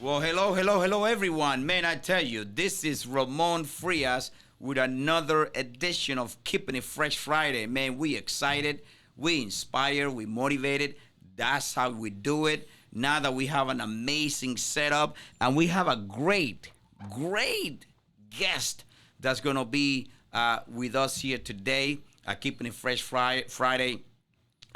Well, hello, hello, hello, everyone. Man, I tell you, this is Ramon Frias with another edition of Keeping It Fresh Friday. Man, we excited, we inspired, we motivated. That's how we do it. Now that we have an amazing setup and we have a great guest that's going to be with us here today at Keeping It Fresh Friday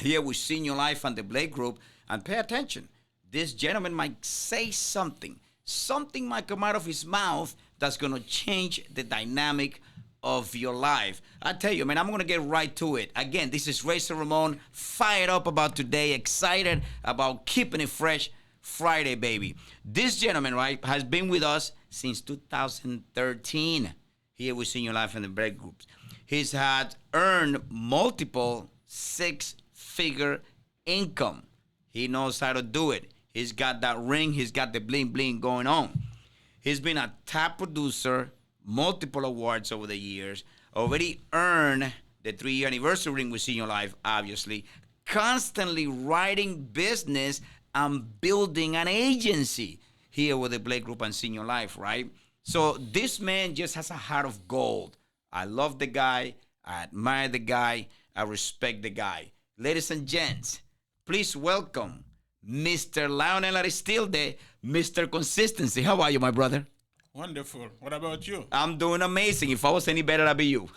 here with Senior Life and the Blake Group. And pay attention. This gentleman might say something. Something might come out of his mouth that's going to change the dynamic of your life. I tell you, man, I'm going to get right to it. Again, this is Racer Ramon, fired up about today, excited about Keeping It Fresh Friday, baby. This gentleman, right, has been with us since 2013 here with Senior Life and the Blake Groups. He's had earned multiple six-figure income. He knows how to do it. He's got that ring. He's got the bling bling going on. He's been a top producer, multiple awards over the years. Already earned the 3-year anniversary ring with Senior Life, obviously. Constantly writing business and building an agency here with the Blake Group and Senior Life, right? So this man just has a heart of gold. I love the guy. I admire the guy. I respect the guy. Ladies and gents, please welcome Mr. Leonel AKA Mr. Consistency. How are you, my brother? Wonderful. What about you? I'm doing amazing. If I was any better, I'd be you.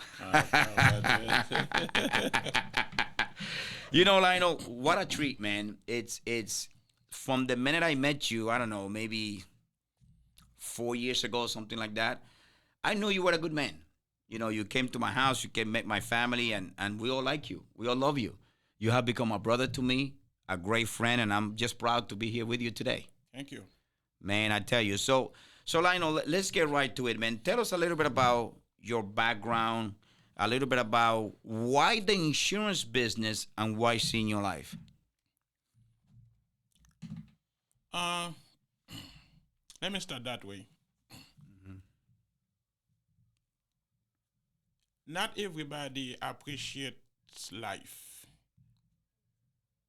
You know, Lionel, what a treat, man. It's from the minute I met you, I don't know, maybe 4 years ago, something like that. I knew you were a good man. You know, you came to my house, you came met my family, and we all like you. We all love you. You have become a brother to me, a great friend, and I'm just proud to be here with you today. Thank you. Man, I tell you. So Lionel, let's get right to it, man. Tell us a little bit about your background, a little bit about why the insurance business and why Senior Life. Uh, Let me start that way. Not everybody appreciates life.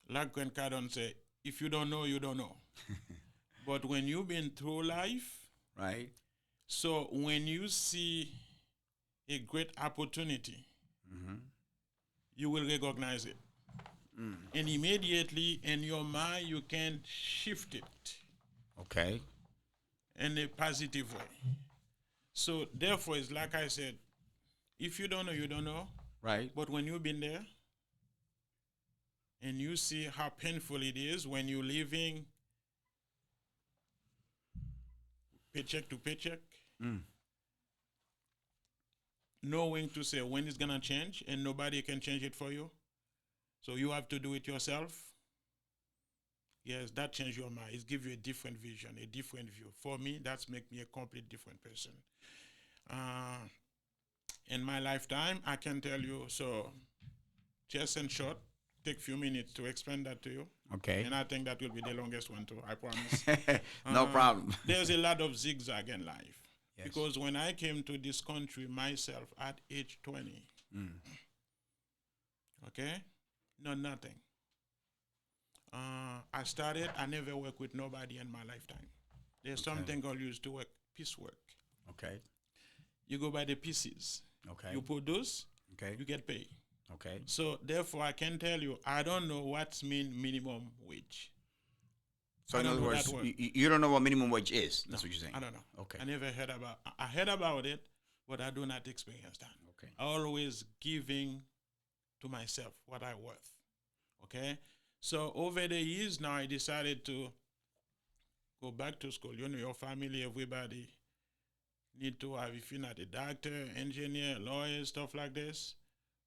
Like Grant Cardone say, if you don't know, you don't know. But when you've been through life, Right. so when you see a great opportunity, you will recognize it. And immediately in your mind, you can shift it Okay. in a positive way. So therefore, it's like I said, if you don't know, you don't know. Right. But when you've been there and you see how painful it is when you're living paycheck to paycheck, knowing to say when it's going to change and nobody can change it for you. So you have to do it yourself. Yes, that changed your mind. It gives you a different vision, a different view. For me, that's make me a complete different person. In my lifetime, I can tell you, so just in short, take a few minutes to explain that to you. Okay. And I think that will be the longest one too, I promise. No problem. There's a lot of zigzag in life. Yes. Because when I came to this country myself at age 20, okay, no, nothing. I never worked with nobody in my lifetime. There's something called used to work, piecework. Okay. You go by the pieces. Okay. You produce, Okay. you get paid. Okay. So therefore, I can tell you, I don't know what's mean minimum wage. So I in don't other know words, that word. you don't know what minimum wage is. That's what you're saying. I don't know. Okay. I never heard about. I heard about it, but I do not experience that. Okay. I always giving to myself what I worth. Okay. So over the years now, I decided to go back to school. You know, your family, everybody need to have, if you're not a doctor, engineer, lawyer, stuff like this.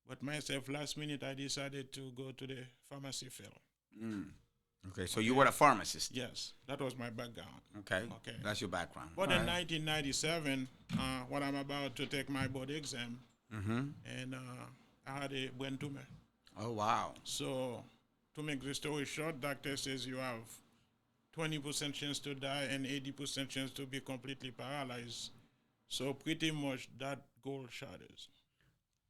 But myself, last minute, I decided to go to the pharmacy field. Okay. So you were a pharmacist. Yes, that was my background. Okay. Okay. That's your background. But All in right. 1997, when I'm about to take my board exam, and I had a brain tumor. Oh wow. So, to make the story short, doctor says you have 20% chance to die and 80% chance to be completely paralyzed. So pretty much that goal shatters.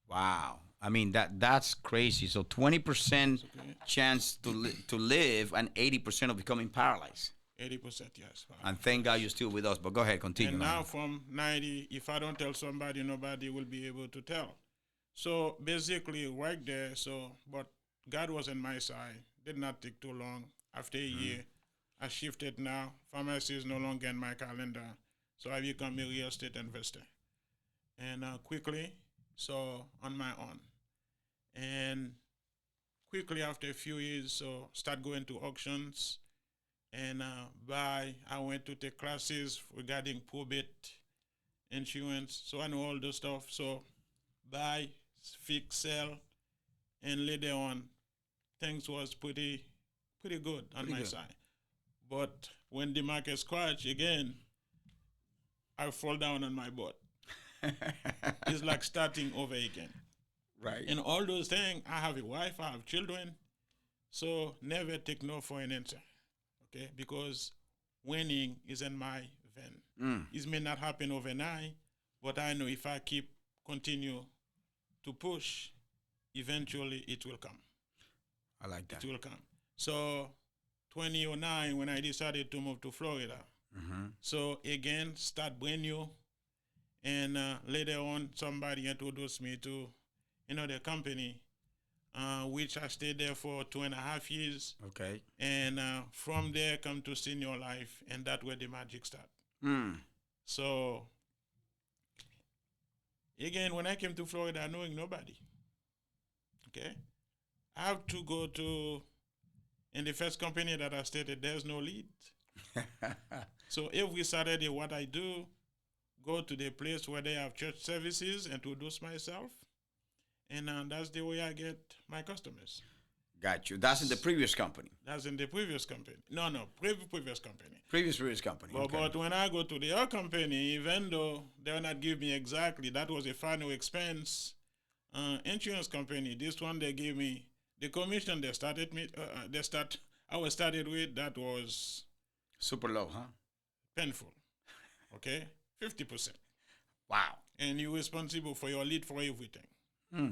Wow. I mean that's crazy. So 20% Okay. chance to live and 80% of becoming paralyzed. 80%, yes. And thank God you're still with us. But go ahead, continue. And now Lionel. from 90, if I don't tell somebody, nobody will be able to tell. So basically, right there. So, but God was on my side. Did not take too long. After a year, I shifted now. Pharmacy is no longer in my calendar. So I become a real estate investor. And quickly, so on my own. And quickly after a few years, so start going to auctions. And I went to take classes regarding probate insurance. So I know all the stuff. So buy, fix, sell, and later on, things was pretty good on my side. But when the market crash again, I fall down on my butt. It's like starting over again. Right. And all those things, I have a wife, I have children, so never take no for an answer, okay? Because winning is in my vein. It may not happen overnight, but I know if I continue to push, eventually it will come. I like that. It will come. So 2009, when I decided to move to Florida, so again, start brand new. And later on, somebody introduced me to another company, which I stayed there for 2.5 years. Okay. And from there, come to senior life, and that's where the magic start. So again, when I came to Florida, knowing nobody, okay, I have to go to, in the first company that I started, there's no lead. So every Saturday, what I do, go to the place where they have church services, introduce myself, and that's the way I get my customers. Got you. That's in the previous company. That's in the previous company. No, previous company. Previous company. But when I go to the other company, even though they'll not give me exactly, that was a final expense insurance company. This one they gave me the commission they started me. I was started with, that was Super low, huh? painful. Okay, 50%. Wow. And you're responsible for your lead for everything.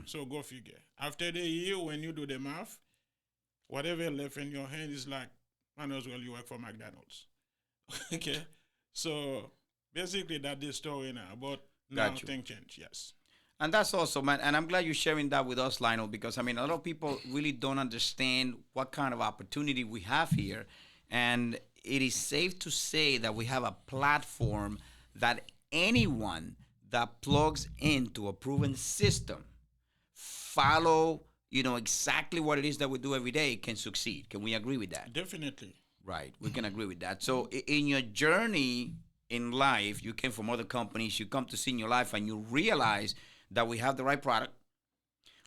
So go figure. After the year, when you do the math, whatever left in your hand is like, might as well you work for McDonald's. Okay, so basically that's the story now. But now things change. Yes. And that's awesome, man. And I'm glad you're sharing that with us, Lionel, because I mean, a lot of people really don't understand what kind of opportunity we have here. And it is safe to say that we have a platform that anyone that plugs into a proven system, follow, exactly what it is that we do every day, can succeed. Can we agree with that? Definitely. Right. We can agree with that. So in your journey in life, you came from other companies, you come to Senior Life, and you realize that we have the right product,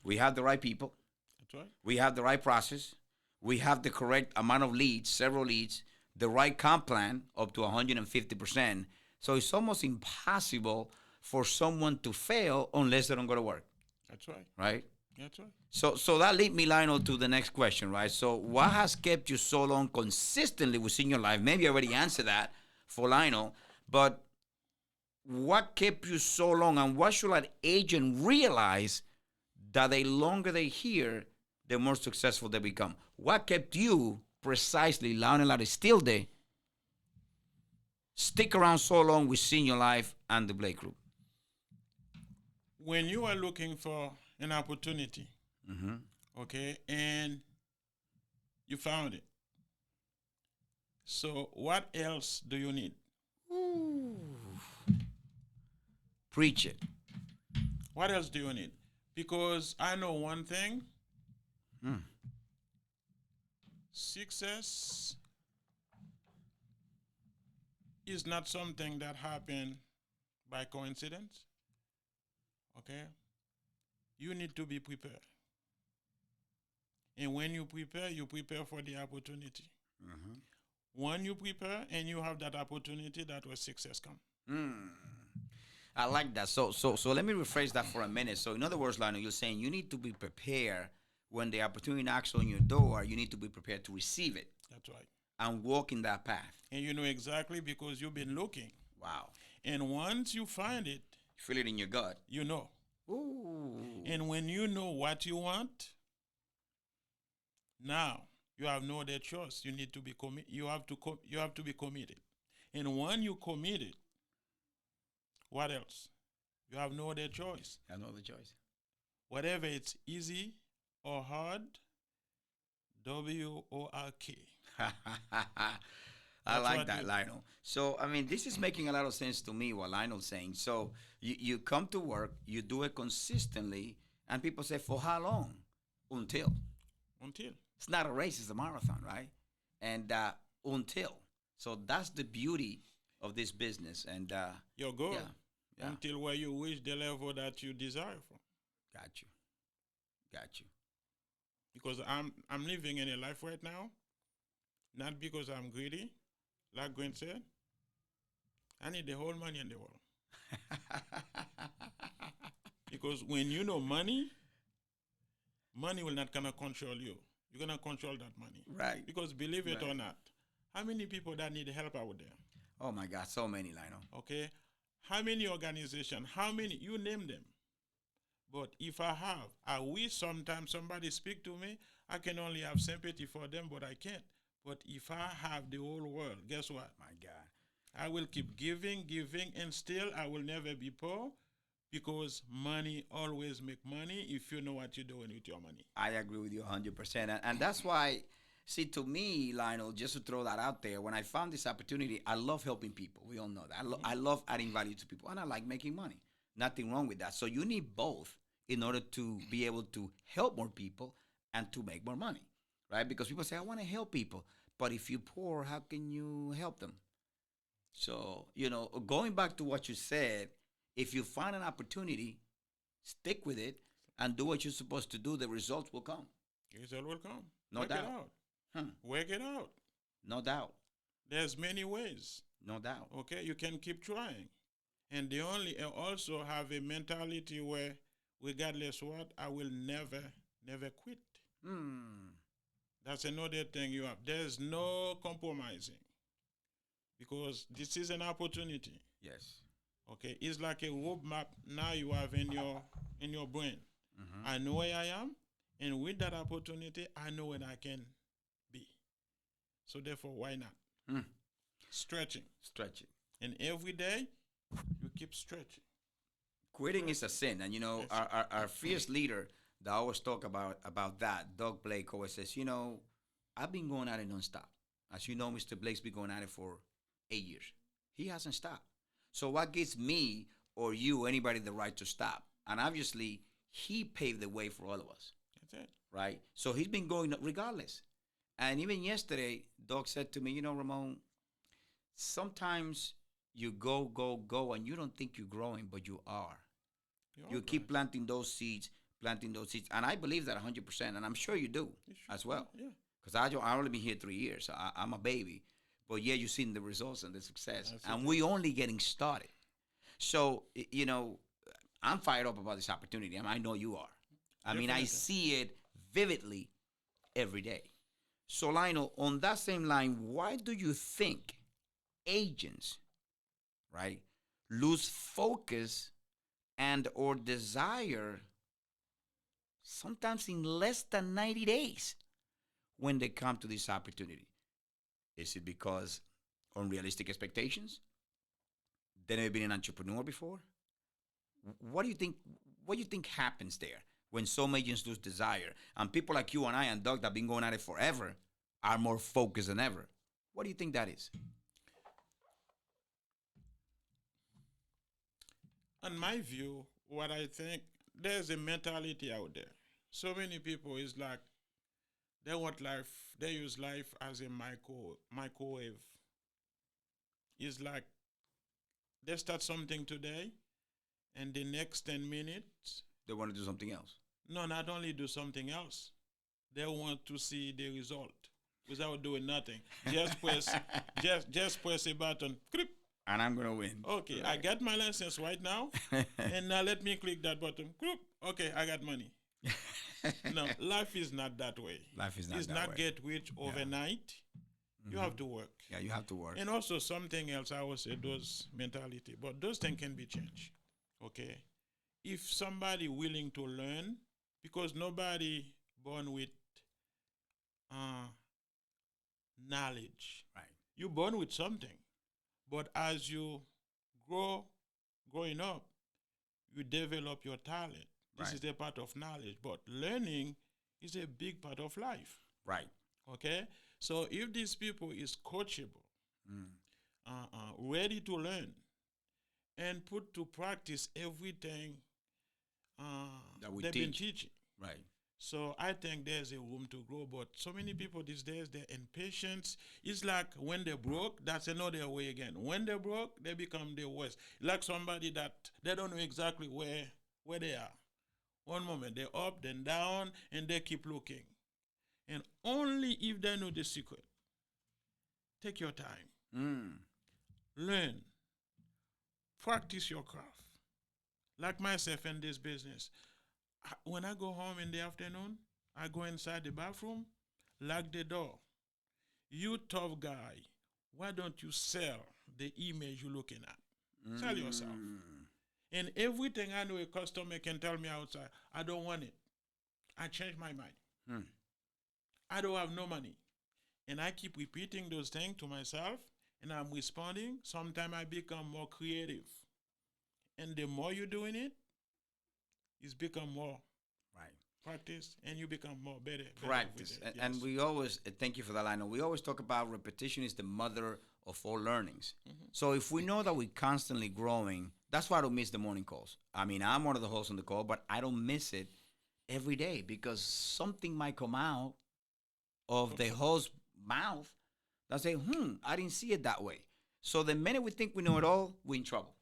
we have the right people, that's right, we have the right process, we have the correct amount of leads, several leads, the right comp plan up to 150%. So it's almost impossible for someone to fail unless they don't go to work. That's right. Right? That's right. So that leads me, Lionel, to the next question, right? So what has kept you so long consistently with Senior Life? Maybe I already answered that for Lionel, but what kept you so long, and what should an agent realize that the longer they hear, the more successful they become? What kept you precisely, Leonel Aristilde, stick around so long with Senior Life and the Blake Group? When you are looking for an opportunity, okay, and you found it, so what else do you need? Ooh. Preach it. What else do you need? Because I know one thing. Success is not something that happened by coincidence. Okay? You need to be prepared. And when you prepare for the opportunity. When you prepare and you have that opportunity, that where success comes. I like that. So let me rephrase that for a minute. So in other words, Lionel, you're saying you need to be prepared when the opportunity knocks on your door. You need to be prepared to receive it. That's right. And walk in that path. And you know exactly because you've been looking. Wow. And once you find it, you feel it in your gut. You know. Ooh. And when you know what you want, now You have no other choice. You need to be commit. You have to be committed. And when you committed, what else? You have no other choice. I know the choice. Whatever it's easy or hard, WORK. I That's like what that, you. Lionel. So, I mean, this is making a lot of sense to me what Lionel's saying. So, you come to work, you do it consistently, and people say, for how long? Until. Until. It's not a race, it's a marathon, right? And until. So, that's the beauty of this business. And Your goal. yeah, yeah, Until where you reach the level that you desire for. got you. Got you. Because I'm living in a life right now, not because I'm greedy, like Gwen said. I need the whole money in the world. Because when you know money, money will not gonna control you. You're gonna control that money. Right. Because believe it Right. or not, how many people that need help out there? Oh, my God, so many, Lionel. Okay? How many organizations? How many? You name them. But if I wish sometimes somebody speak to me, I can only have sympathy for them, but I can't. But if I have the whole world, guess what? My God. I will keep giving, giving, and still I will never be poor because money always make money if you know what you're doing with your money. I agree with you 100%. And that's why, see, to me, Lionel, just to throw that out there, when I found this opportunity, I love helping people. We all know that. I love adding value to people, and I like making money. Nothing wrong with that. So you need both in order to be able to help more people and to make more money, right? Because people say, I want to help people. But if you're poor, how can you help them? So, going back to what you said, if you find an opportunity, stick with it and do what you're supposed to do, the results will come. Result will come. No Work it doubt. out. Hmm. Work it out. No doubt. There's many ways. No doubt. Okay, you can keep trying. And they only also have a mentality where, regardless what, I will never, never quit. Hmm. That's another thing you have. There's no compromising because this is an opportunity. Yes. Okay, it's like a roadmap now you have in your brain. Mm-hmm. I know where I am, and with that opportunity, I know where I can be. So therefore, why not? Hmm. Stretching, Stretch it. and every day you keep stretching. Quitting is a sin. And, Yes. our fierce leader that always talk about that, Doug Blake, always says, I've been going at it nonstop. As you know, Mr. Blake's been going at it for 8 years. He hasn't stopped. So what gives me or you, anybody, the right to stop? And obviously, he paved the way for all of us, That's it. right? So he's been going regardless. And even yesterday, Doug said to me, Ramon, sometimes you go, go, go, and you don't think you're growing, but you are. You're You all keep right. planting those seeds. And I believe that 100%, and I'm sure you do You should. as well. Yeah. Because I only been here 3 years. So I'm a baby. But yeah, you've seen the results and the success. That's And it. we only getting started. So, I'm fired up about this opportunity. I know you are. I mean, I Definitely. see it vividly every day. So, Lionel, on that same line, why do you think agents, right, lose focus and or desire sometimes in less than 90 days when they come to this opportunity? Is it because unrealistic expectations? They never been an entrepreneur before? What do you think? What do you think happens there when some agents lose desire and people like you and I and Doug that have been going at it forever are more focused than ever? What do you think that is? In my view, what I think, there's a mentality out there. So many people is like they want life. They use life as a microwave. It's like they start something today, and the next 10 minutes, They want to do something else. no, not only do something else, they want to see the result without doing nothing. Just press, just press a button. Click. And I'm gonna win. Okay, I got my license right now, and now let me click that button. Click. Okay, I got money. No, life is not that way. Life is not It's that not way. get rich overnight. You have to work. Yeah, you have to work. And also something else, I would say those mentality, but those things can be changed. Okay, if somebody willing to learn, because nobody born with knowledge. Right. You're born with something, but as you grow, growing up, you develop your talent. This Right. is a part of knowledge, but learning is a big part of life. Right. Okay, so if these people is coachable, Mm. ready to learn, and put to practice everything That we they've been teach. teaching. Right. So I think there's a room to grow, but so many people these days they're impatient. It's like when they're broke, that's another way again. When they're broke, they become the worst. Like somebody that they don't know exactly where they are. One moment they're up, then down, and they keep looking. And only if they know the secret. Take your time, Mm. learn, practice your craft. Like myself in this business, when I go home in the afternoon, I go inside the bathroom, lock the door. You tough guy, why don't you sell the image you're looking at? Sell yourself. Mm. And everything I know a customer can tell me outside, I don't want it. I change my mind. Mm. I don't have no money. And I keep repeating those things to myself and I'm responding. Sometimes I become more creative. And the more you're doing it, it's become more Right. practice and you become more better Practice. with it. And Yes. we always, thank you for that, Lionel. We always talk about repetition is the mother of all learnings. So if we know that we're constantly growing, that's why I don't miss the morning calls. I mean, I'm one of the hosts on the call, but I don't miss it every day because something might come out of the host's mouth that say, I didn't see it that way. So the minute we think we know it all, we're in trouble.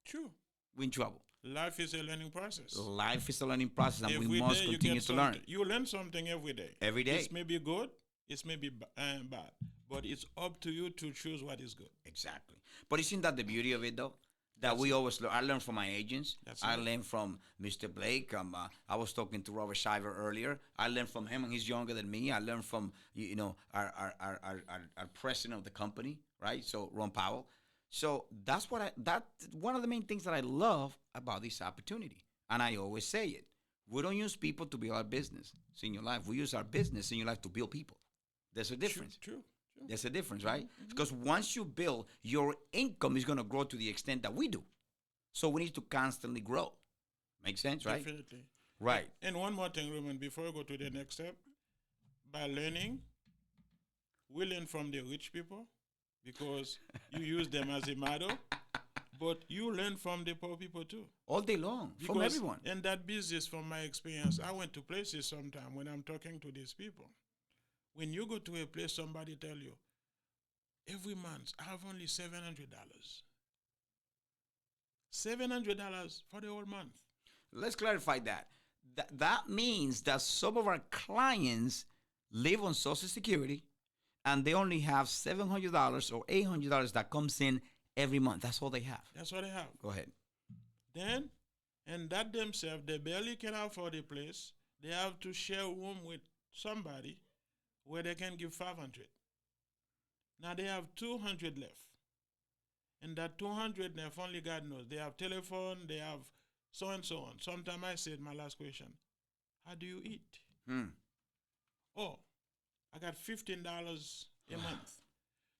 True. We're in trouble. Life is a learning process. Life is a learning process, and we Every must day you continue get to learn. You learn something every day. Every day. It may be good, it may be bad, but it's up to you to choose what is good. Exactly. But isn't that the beauty of it, though? That we always learn. I learn from my agents. I learn from Mr. Blake. I was talking to Robert Shiver earlier. I learned from him, and he's younger than me. I learned from our president of the company, right? So Ron Powell. So that's one of the main things that I love about this opportunity, and I always say it. We don't use people to build our business in your life. We use our business in your life to build people. There's a difference. True. There's a difference, right? Because once you build, your income is going to grow to the extent that we do. So we need to constantly grow. Make sense, right? Definitely. Right. And one more thing, Roman, before we go to the next step, by learning, we learn from the rich people because you use them as a model, but you learn from the poor people too. All day long, from Because everyone. in that business, from my experience, I went to places sometime when I'm talking to these people. When you go to a place, somebody tell you, every month I have only $700. $700 for the whole month. Let's clarify that. That means that some of our clients live on Social Security and they only have $700 or $800 that comes in every month. That's all they have. That's what they have. Go ahead. Then, and that themselves, they barely can afford a place. They have to share a room with somebody where they can give 500. Now they have 200 left. And that 200 left, only God knows. They have telephone, they have so and so on. Sometimes I said, my last question, how do you eat? Oh, I got $15 a month.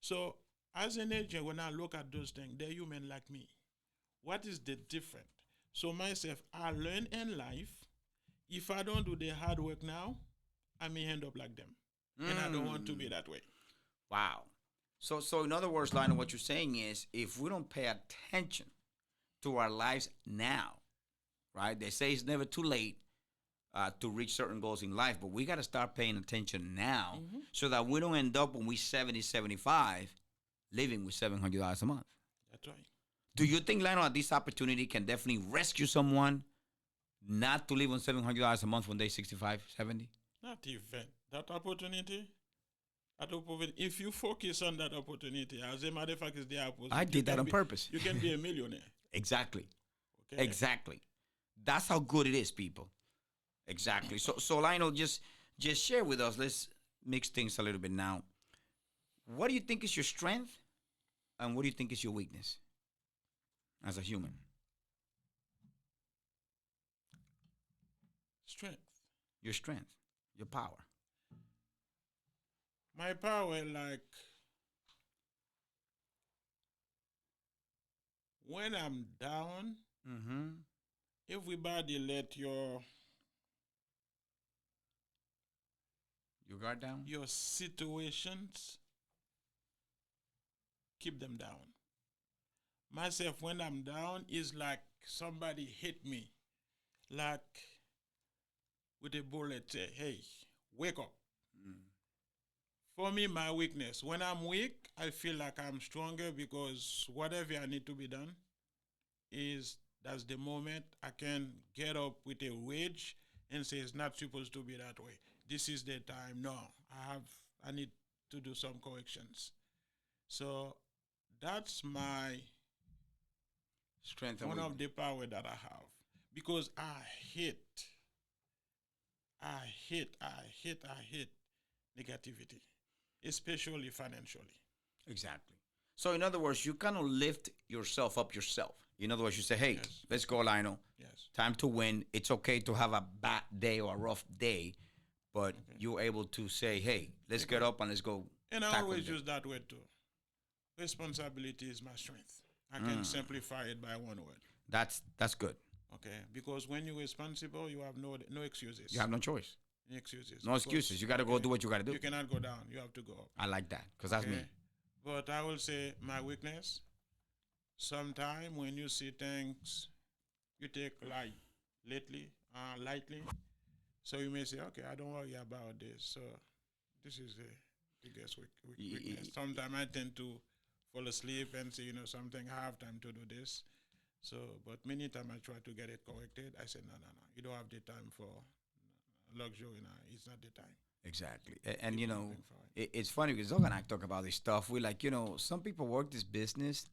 So as an agent, when I look at those things, they're human like me. What is the difference? So myself, I learn in life. If I don't do the hard work now, I may end up like them. And I don't want to be that way. Wow. So in other words, Lionel, what you're saying is if we don't pay attention to our lives now, right? They say it's never too late to reach certain goals in life, but we got to start paying attention now so that we don't end up when we're 70, 75 living with $700 a month. That's right. Do you think, Lionel, that this opportunity can definitely rescue someone not to live on $700 a month when they're 65, 70? Not even. That opportunity, if you focus on that opportunity, as a matter of fact, it's the opposite. I did that on purpose. You can be a millionaire. Exactly. Okay? Exactly. That's how good it is, people. Exactly. So Lionel, just share with us. Let's mix things a little bit now. What do you think is your strength, and what do you think is your weakness as a human? Strength. Your strength, your power. My power, like when I'm down, Mm-hmm. everybody let You got down? your situations keep them down. Myself, when I'm down, is like somebody hit me, like with a bullet. Say, hey, wake up. Mm. For me, my weakness. When I'm weak, I feel like I'm stronger because whatever I need to be done is that's the moment I can get up with a rage and say it's not supposed to be that way. This is the time. No, I need to do some corrections. So that's my Strength and one of weakness. the power that I have because hate, I hate negativity, especially financially. Exactly. So in other words, you kind of lift yourself up yourself. In other words, you say, "Hey, Yes, let's go, Lionel. yes. Time to win. It's okay to have a bad day or a rough day, but Okay. you're able to say, "Hey, let's get Because, up and let's go and I tackle always it." use that word too. Responsibility is my strength. I can Mm, simplify it by one word. that's good. Okay, because when you're responsible, you have no You excuses. have no choice, No excuses. no excuses. Because You got to go okay, do what you got to do. you cannot go down. You have to go up. I like that because that's Okay, me. but I will say my weakness. Sometime when you see things, you take lightly. So you may say, okay, I don't worry about this. So this is the biggest weakness. Sometimes I tend to fall asleep and say, something, I have time to do this. So, but many times I try to get it corrected. I said, no, no, no. You don't have the time for luxury now. It's not the time. Exactly. So And keep you know, moving forward. it's funny because Doug and I talk about this stuff. We like, some people work this business,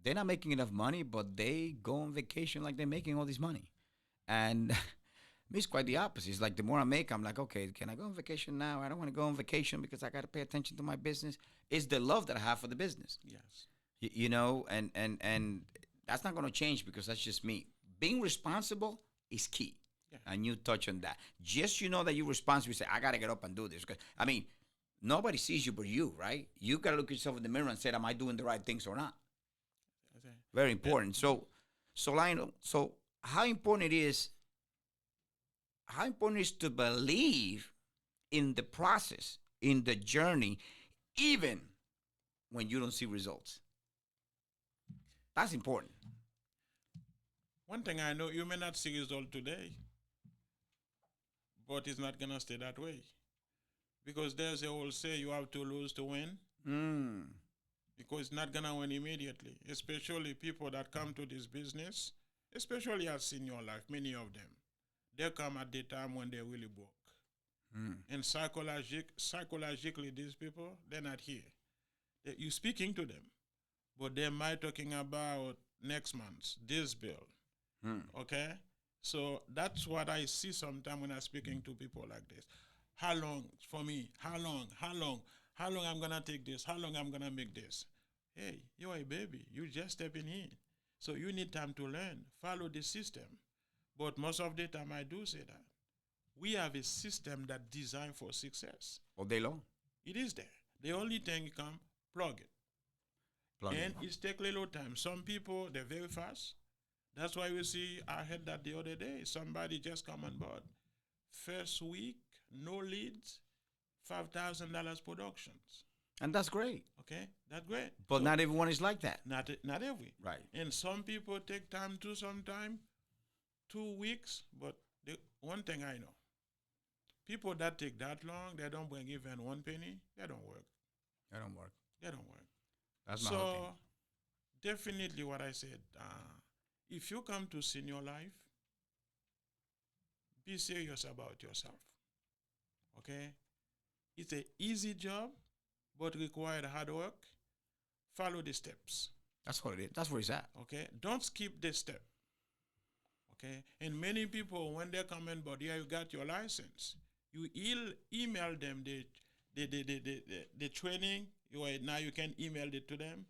they're not making enough money, but they go on vacation like they're making all this money. And me, it's quite the opposite. It's like the more I make, I'm like, okay, can I go on vacation now? I don't want to go on vacation because I got to pay attention to my business. It's the love that I have for the business, Yes. and that's not going to change because that's just me. Being responsible is key. Yeah. And you touch on that. Just that you're responsible. You say, I got to get up and do this. 'Cause, I mean, nobody sees you but you, right? You got to look yourself in the mirror and say, am I doing the right things or not? Okay. Very important. So Lionel, so how important it is to believe in the process, in the journey, even when you don't see results. That's important. One thing I know, you may not see result today, but it's not gonna stay that way. Because there's a whole say you have to lose to win. Mm. Because it's not gonna win immediately. Especially people that come to this business, especially I've seen your life, many of them. They come at the time when they're really broke. Mm. And psychologically, these people, they're not here. You're speaking to them, but they might talking about next month, this bill. Mm. Okay? So that's what I see sometimes when I'm speaking to people like this. How long for me? How long? How long? How long I'm gonna take this? How long I'm gonna make this? Hey, you're a baby. You just stepping in. So you need time to learn. Follow the system. But most of the time I do say that. We have a system that designed for success. All day long. It is there. The only thing you come plug it. Plug And in. it's take a little time. Some people they're very fast. That's why we see I heard that the other day. Somebody just come on board. First week, no leads, $5,000 productions. And that's great. Okay, that's great. But So not everyone is like that. not every. Right. And some people take time to sometime 2 weeks. But the one thing I know, people that take that long, they don't bring even one penny. They don't work. That don't work. They don't work. That's my whole thing. So definitely what I said. If you come to senior life, be serious about yourself. Okay? It's an easy job, but require hard work. Follow the steps. That's what it is. That's where it's at. Okay? Don't skip the step. Okay? And many people, when they come in, but yeah, you got your license, you email them the training. Now you can email it to them.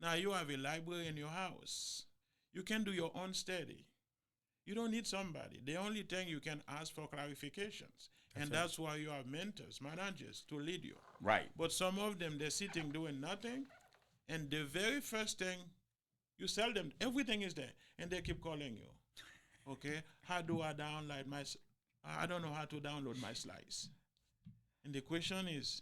Now you have a library in your house. You can do your own study. You don't need somebody. The only thing you can ask for clarifications. And that's why you have mentors, managers to lead you. Right. But some of them, they're sitting doing nothing. And the very first thing you sell them, everything is there. And they keep calling you. Okay? How do I download I don't know how to download my slides. And the question is,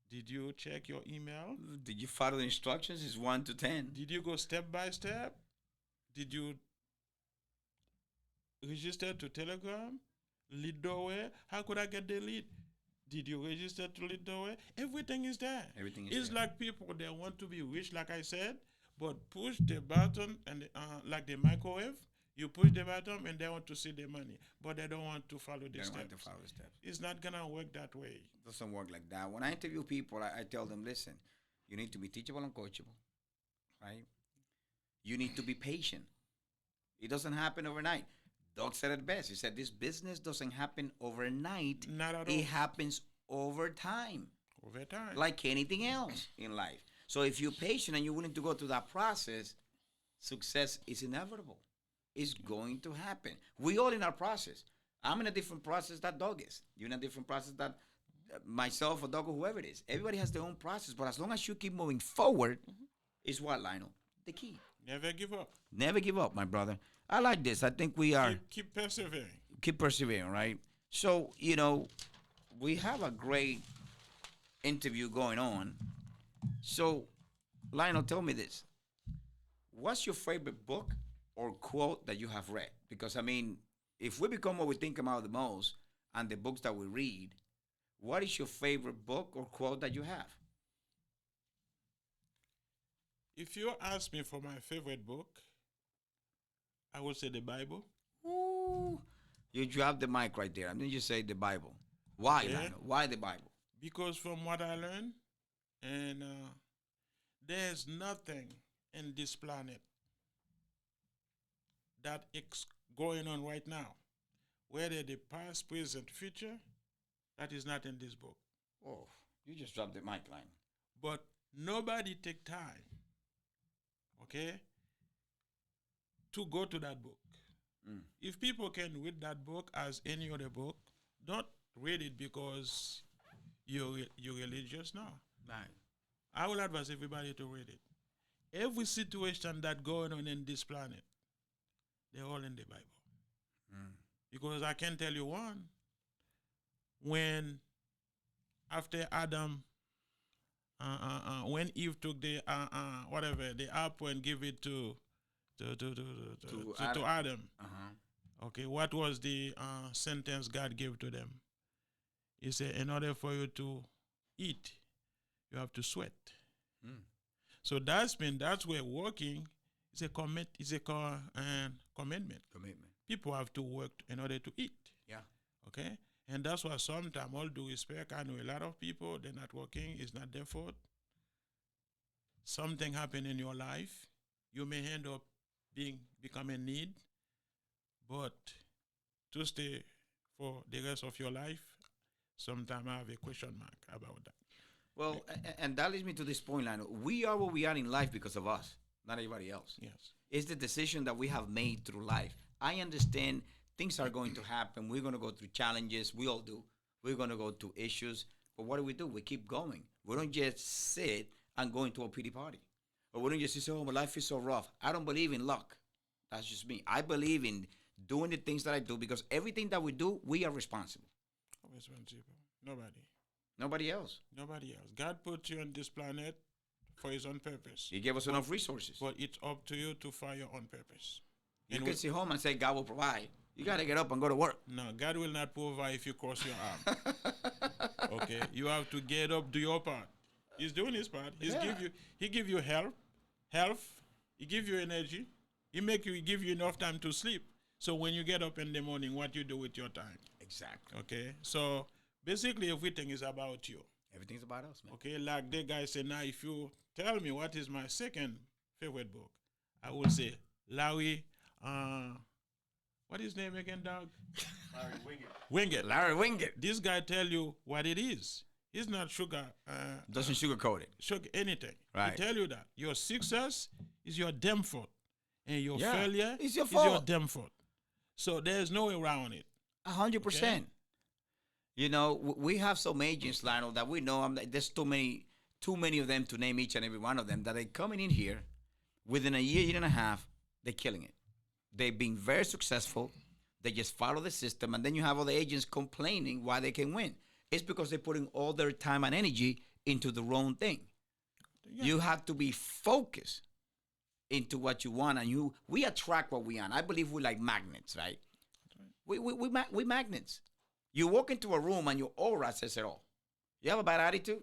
did you check your email? Did you follow the instructions? It's 1 to 10. Did you go step by step? Did you register to Telegram? Lead doorway? How could I get the lead? Did you register to lead doorway? Everything is there. Everything is It's there. like people, they want to be rich, like I said, but push the button and like the microwave, you push the button and they want to see the money, but they don't want to follow the They don't steps. want to follow the steps. It's not gonna work that way. It doesn't work like that. When I interview people, I tell them, listen, you need to be teachable and coachable, right? You need to be patient. It doesn't happen overnight. Doug said it best. He said, this business doesn't happen overnight. Not at all. It happens over time, Over time. like anything else in life. So if you're patient and you're willing to go through that process, success is inevitable. It's going to happen. We all in our process. I'm in a different process that Doug is. You're in a different process that myself or Doug or whoever it is. Everybody has their own process, but as long as you keep moving forward, is what, Lionel? The key. Never give up. Never give up, my brother. I like this. I think we are Keep persevering. keep persevering, right? So, we have a great interview going on. So, Lionel, tell me this. What's your favorite book or quote that you have read? Because, I mean, if we become what we think about the most and the books that we read, what is your favorite book or quote that you have? If you ask me for my favorite book, I would say the Bible. Ooh, you dropped the mic right there. I mean, you say the Bible. Why, Yeah. Lionel? Why the Bible? Because from what I learned, and there's nothing in this planet that is going on right now, whether the past, present, future, that is not in this book. Oh, you just dropped the mic, Lionel. But nobody take time, okay, to go to that book. If people can read that book as any other book, don't read it because you're religious. No. Right. I will advise everybody to read it. Every situation that going on in this planet, they're all in the Bible. Because I can tell you one, when after Adam, when Eve took the the apple and give it to Adam. Okay, what was the sentence God gave to them? He said, in order for you to eat, you have to sweat. So that's where working is a commitment. People have to work in order to eat. Yeah. Okay? And that's why sometimes, all due respect, I know a lot of people, they're not working, it's not their fault. Something happened in your life, you may end up become a need, but to stay for the rest of your life, sometimes I have a question mark about that. Well, and that leads me to this point, Lionel. We are what we are in life because of us, not anybody else. Yes. It's the decision that we have made through life. I understand things are going to happen. We're going to go through challenges. We all do. We're going to go through issues. But what do? We keep going. We don't just sit and go into a pity party. Or we don't just say, oh, my life is so rough. I don't believe in luck. That's just me. I believe in doing the things that I do because everything that we do, we are responsible. Responsible. Nobody. Nobody else. Nobody else. God put you on this planet for his own purpose. He gave us enough resources. But it's up to you to find your own purpose. You can sit home and say God will provide. You got to get up and go to work. No, God will not provide if you cross your arm. Okay? You have to get up, do your part. He's doing his part. He give you health. He give you energy. He give you enough time to sleep. So when you get up in the morning, what you do with your time? Exactly. Okay? So basically everything is about you. Everything's about us, man. Okay? Like the guy said, now if you tell me what is my second favorite book, I will say Larry, what is his name again, dog? Larry Wingett. Larry Wingett. This guy tell you what it is. He's not sugar. Doesn't sugarcoat it. Sugar anything. Right. He tell you that your success is your damn fault, and your Yeah, failure it's your is your fault. damn fault. So there's no way around it. 100%. You know, we have some agents, Lionel, that we know. There's too many of them to name each and every one of them that are coming in here within a year and a half. They're killing it. They've been very successful. They just follow the system, and then you have other agents complaining why they can win. It's because they're putting all their time and energy into the wrong thing. Yeah. You have to be focused into what you want, and we attract what we want. I believe we're like magnets, right? We magnets. You walk into a room and your aura says it all. You have a bad attitude?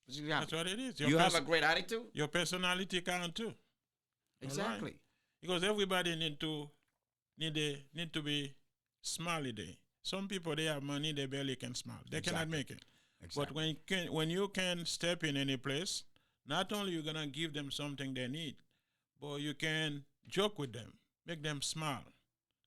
That's what it is. You have a great attitude? Your personality count too. Exactly. Right? Because everybody need to be smiley day. Some people, they have money, they barely can smile. They cannot make it. Exactly. But when you can step in any place, not only you're gonna give them something they need, but you can joke with them, make them smile.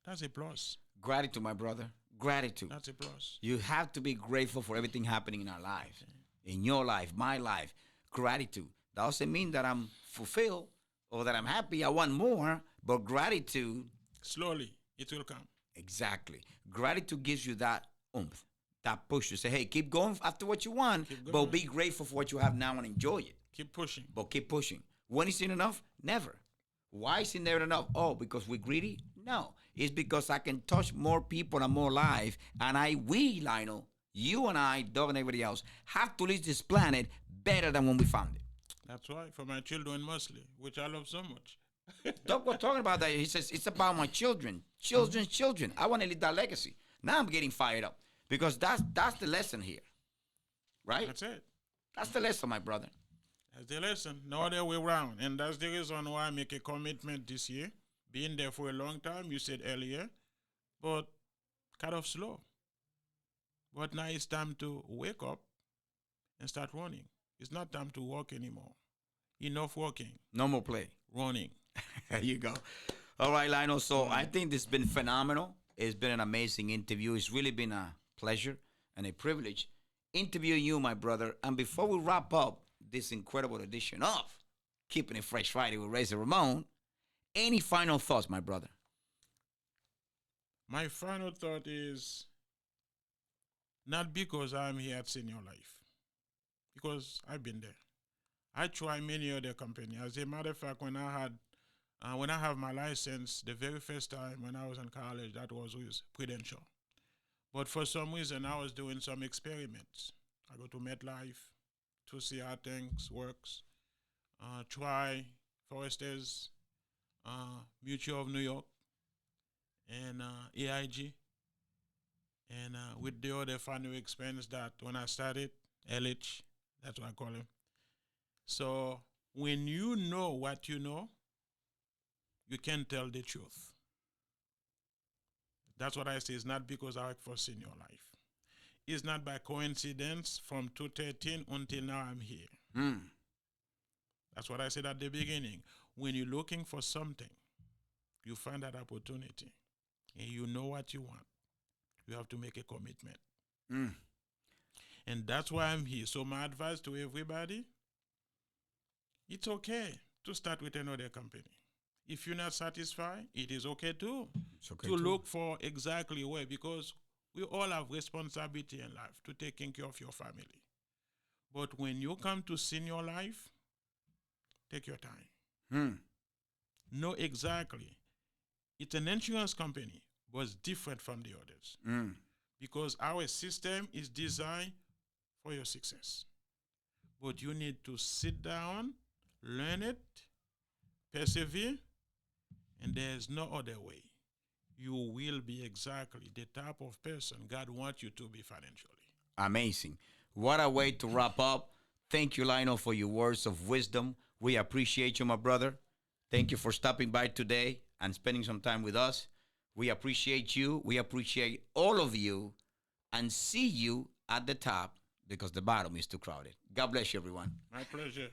That's a plus. Gratitude, my brother. Gratitude. That's a plus. You have to be grateful for everything happening in our lives. In your life, my life. Gratitude. That doesn't mean that I'm fulfilled or that I'm happy. I want more, but gratitude. Slowly, it will come. Exactly. Gratitude gives you that oomph, that push to say, hey, keep going after what you want, but be grateful for what you have now and enjoy it. Keep pushing. But keep pushing. When is it enough? Never. Why is it never enough? Oh, because we're greedy? No. It's because I can touch more people and more lives, and we, Lionel, you and I, Doug and everybody else, have to leave this planet better than when we found it. That's why, for my children mostly, which I love so much. Doug was talking about that. He says, it's about my children. Children. I want to leave that legacy. Now I'm getting fired up because that's the lesson here. Right? That's it. That's the lesson, my brother. That's the lesson. No other way around. And that's the reason why I make a commitment this year. Being there for a long time, you said earlier, but kind of slow. But now it's time to wake up and start running. It's not time to walk anymore. Enough walking. No more play. Running. There you go. All right, Lionel. So I think this has been phenomenal. It's been an amazing interview. It's really been a pleasure and a privilege interviewing you, my brother. And before we wrap up this incredible edition of Keeping It Fresh Friday with Razor Ramon, any final thoughts, my brother? My final thought is not because I'm here at Senior Life, because I've been there. I try many other companies. As a matter of fact, when I have my license, the very first time when I was in college, that was with Prudential. But for some reason, I was doing some experiments. I go to MetLife to see how things works. Try Foresters, Mutual of New York, and AIG. And with the other final expense that when I started, LH, that's what I call him. So when you know what you know, you can tell the truth. That's what I say. It's not because I work for Senior Life. It's not by coincidence from 2013 until now I'm here. That's what I said at the beginning. When you're looking for something, you find that opportunity, and you know what you want. You have to make a commitment. And that's why I'm here. So my advice to everybody, it's okay to start with another company. If you're not satisfied, it is okay too. It's okay to too. look for exactly where, because we all have responsibility in life to taking care of your family. But when you come to Senior Life, take your time. Know exactly. It's an insurance company, but it's different from the others. Because our system is designed for your success. But you need to sit down, learn it, persevere, and there's no other way. You will be exactly the type of person God wants you to be financially. Amazing. What a way to wrap up. Thank you, Lionel, for your words of wisdom. We appreciate you, my brother. Thank you for stopping by today and spending some time with us. We appreciate you. We appreciate all of you, and see you at the top because the bottom is too crowded. God bless you, everyone. My pleasure.